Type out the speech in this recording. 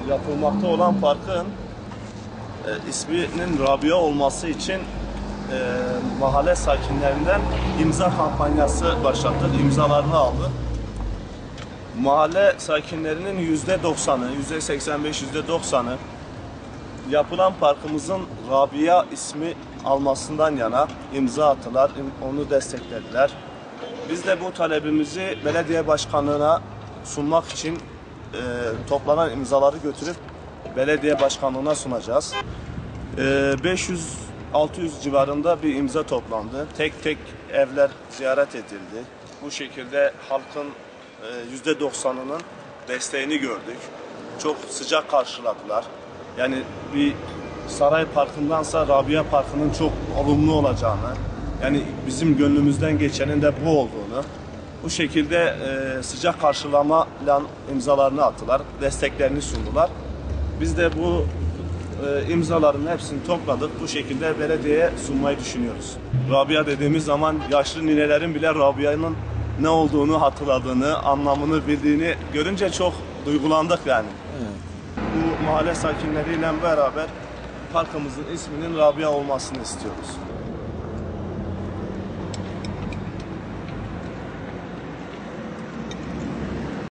yapılmakta olan parkın isminin Rabia olması için mahalle sakinlerinden imza kampanyası başlattık. İmzalarını aldık. Mahalle sakinlerinin %90'ı, %85, %90'ı yapılan parkımızın Rabia ismi almasından yana imza attılar, onu desteklediler. Biz de bu talebimizi belediye başkanlığına sunmak için toplanan imzaları götürüp belediye başkanlığına sunacağız. 500-600 civarında bir imza toplandı. Tek tek evler ziyaret edildi. Bu şekilde halkın %90'ının desteğini gördük. Çok sıcak karşıladılar. Yani bir Saray Parkı'ndansa Rabia Parkı'nın çok olumlu olacağını, yani bizim gönlümüzden geçenin de bu olduğunu, bu şekilde sıcak karşılamayla imzalarını attılar, desteklerini sundular. Biz de bu imzaların hepsini topladık, bu şekilde belediyeye sunmayı düşünüyoruz. Rabia dediğimiz zaman yaşlı ninelerin bile Rabia'nın ne olduğunu hatırladığını, anlamını bildiğini görünce çok duygulandık yani. Evet. Bu mahalle sakinleriyle beraber parkımızın isminin Rabia olmasını istiyoruz.